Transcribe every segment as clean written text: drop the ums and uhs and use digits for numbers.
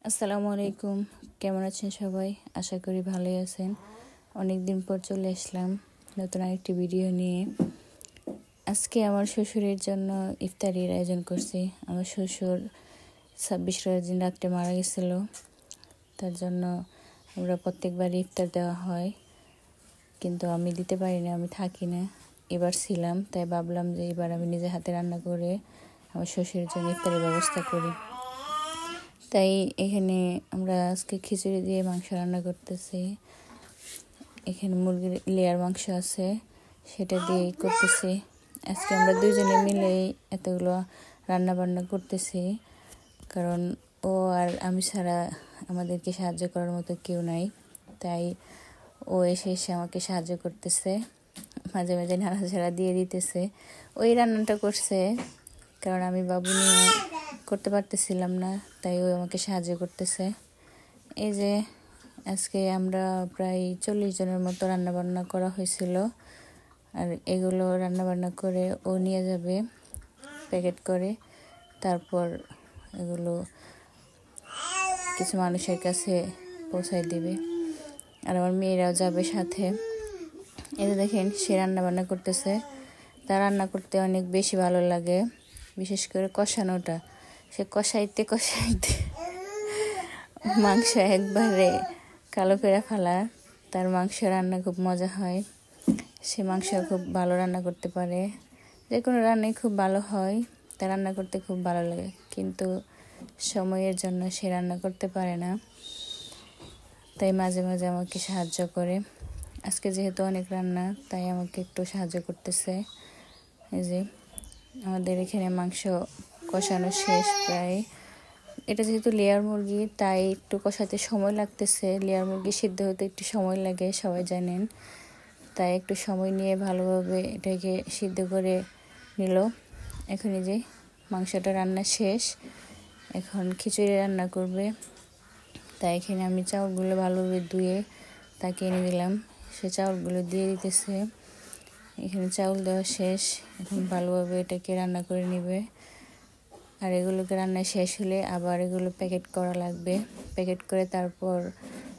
আসসালামু আলাইকুম। কেমন আছেন সবাই? আশা করি ভালোই আছেন। অনেক দিন পর চলে আসলাম নতুন আরেকটি ভিডিও নিয়ে। আজকে আমার শ্বশুরের জন্য ইফতারির আয়োজন করছি। আমার শ্বশুর 26 দিন রাত্রে মারা গেছিল, তার জন্য আমরা প্রত্যেকবার ইফতার দেওয়া হয়, কিন্তু আমি দিতে পারি না, আমি থাকি না। এবার ছিলাম, তাই ভাবলাম যে এবার আমি নিজে হাতে রান্না করে আমার শ্বশুরের জন্য ইফতারের ব্যবস্থা করি। তাই এখানে আমরা আজকে খিচুড়ি দিয়ে মাংস রান্না করতেছি। এখানে মুরগির লেয়ার মাংস আছে, সেটা দিয়ে করতেছি। আজকে আমরা দুইজনে মিলেই এতগুলো রান্না বান্না করতেছি, কারণ ও আর আমি ছাড়া আমাদেরকে সাহায্য করার মতো কেউ নাই। তাই ও এসে আমাকে সাহায্য করতেছে, মাঝে মাঝে নাড়াচাড়া দিয়ে দিতেছে। ওই রান্নাটা করছে, কারণ আমি বাবু নিয়ে করতে পারতেছিলাম না, তাই ও আমাকে সাহায্য করতেছে। এই যে আজকে আমরা প্রায় 40 জনের মতো রান্নাবান্না করা হয়েছিল, আর এগুলো রান্নাবান্না করে ও নিয়ে যাবে প্যাকেট করে, তারপর এগুলো কিছু মানুষের কাছে পৌঁছায় দিবে, আর আমার মেয়েরাও যাবে সাথে। এই যে দেখেন, সে রান্নাবান্না করতেছে। তার রান্না করতে অনেক বেশি ভালো লাগে, বিশেষ করে কষানোটা। সে কষাইতে কষাইতে মাংস একবারে কালো করে ফেলা। তার মাংস রান্না খুব মজা হয়, সে মাংস খুব ভালো রান্না করতে পারে। যে কোনো রান্নাই খুব ভালো হয়, তার রান্না করতে খুব ভালো লাগে, কিন্তু সময়ের জন্য সে রান্না করতে পারে না, তাই মাঝে মাঝে আমাকে সাহায্য করে। আজকে যেহেতু অনেক রান্না, তাই আমাকে একটু সাহায্য করতেছে। এই যে আমাদের এখানে মাংস কষানো শেষ প্রায়। এটা যেহেতু লেয়ার মুরগি, তাই একটু কষাতে সময় লাগতেছে। লেয়ার মুরগি সিদ্ধ হতে একটু সময় লাগে, সবাই জানেন। তাই একটু সময় নিয়ে ভালোভাবে এটাকে সিদ্ধ করে নিল। এখন এই যে মাংসটা রান্না শেষ, এখন খিচুড়ি রান্না করবে। তাই এখানে আমি চাউলগুলো ভালোভাবে ধুয়ে তাকে এনে দিলাম, সে চাউলগুলো দিয়ে দিতেছে। এখানে চাউল দেওয়া শেষ, এখন ভালোভাবে এটাকে রান্না করে নেবে। আর এগুলোকে রান্না শেষ হলে আবার এগুলো প্যাকেট করা লাগবে। প্যাকেট করে তারপর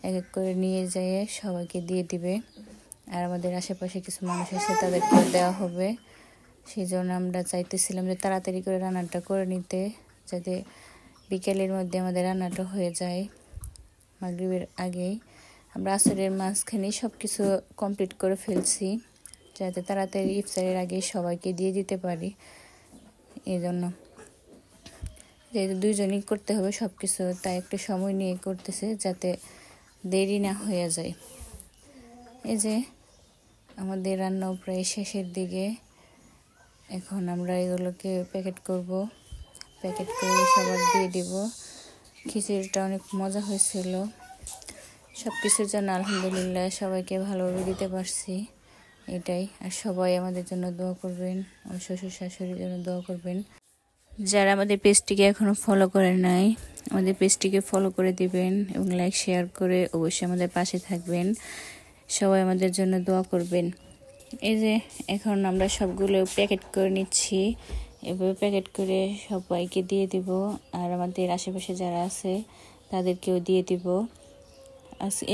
এক এক করে নিয়ে যেয়ে সবাইকে দিয়ে দিবে। আর আমাদের আশেপাশে কিছু মানুষ আছে, তাদেরকে দেওয়া হবে। সেই জন্য আমরা চাইতেছিলাম যে তাড়াতাড়ি করে রান্নাটা করে নিতে, যাতে বিকেলের মধ্যে আমাদের রান্নাটা হয়ে যায় মাগরিবের আগেই। আমরা আসরের মাঝখানেই সব কিছু কমপ্লিট করে ফেলছি, যাতে তাড়াতাড়ি ইফতারের আগে সবাইকে দিয়ে দিতে পারি। এই জন্য যেহেতু দুইজনই করতে হবে সব কিছু, তাই একটু সময় নিয়ে করতেছে, যাতে দেরি না হয়ে যায়। এই যে আমাদের রান্নাও প্রায় শেষের দিকে। এখন আমরা এগুলোকে প্যাকেট করব, প্যাকেট করে সবার দিয়ে দিব। খিচুড়িটা অনেক মজা হয়েছিল। সব কিছুর জন্য আলহামদুলিল্লাহ, সবাইকে ভালোভাবে দিতে পারছি, এটাই। আর সবাই আমাদের জন্য দোয়া করবেন, আমার শ্বশুর শাশুড়ির জন্য দোয়া করবেন। যারা আমাদের পেজটিকে এখনও ফলো করে নাই, আমাদের পেজটিকে ফলো করে দিবেন এবং লাইক শেয়ার করে অবশ্যই আমাদের পাশে থাকবেন। সবাই আমাদের জন্য দোয়া করবেন। এই যে এখন আমরা সবগুলো প্যাকেট করে নিচ্ছি, এভাবে প্যাকেট করে সবাইকে দিয়ে দিব। আর আমাদের আশেপাশে যারা আছে তাদেরকেও দিয়ে দিব।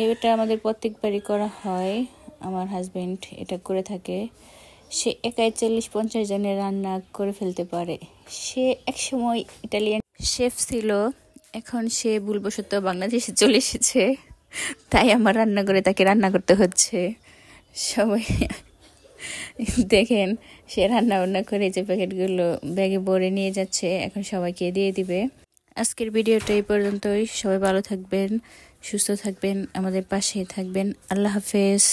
এটা আমাদের প্রত্যেকবারই করা হয়, আমার হাজবেন্ড এটা করে থাকে। সে একাই 40-50 জনের রান্না করে ফেলতে পারে। সে একসময় ইটালিয়ান শেফ ছিল, এখন সে ভুলবশত বাংলাদেশে চলে এসেছে, তাই আমার রান্না করে তাকে রান্না করতে হচ্ছে। সবাই দেখেন, সে রান্না বান্না করে যে প্যাকেটগুলো ব্যাগে ভরে নিয়ে যাচ্ছে, এখন সবাইকে দিয়ে দিবে। আজকের ভিডিওটা এই পর্যন্তই। সবাই ভালো থাকবেন, সুস্থ থাকবেন, আমাদের পাশে থাকবেন। আল্লাহ হাফেজ।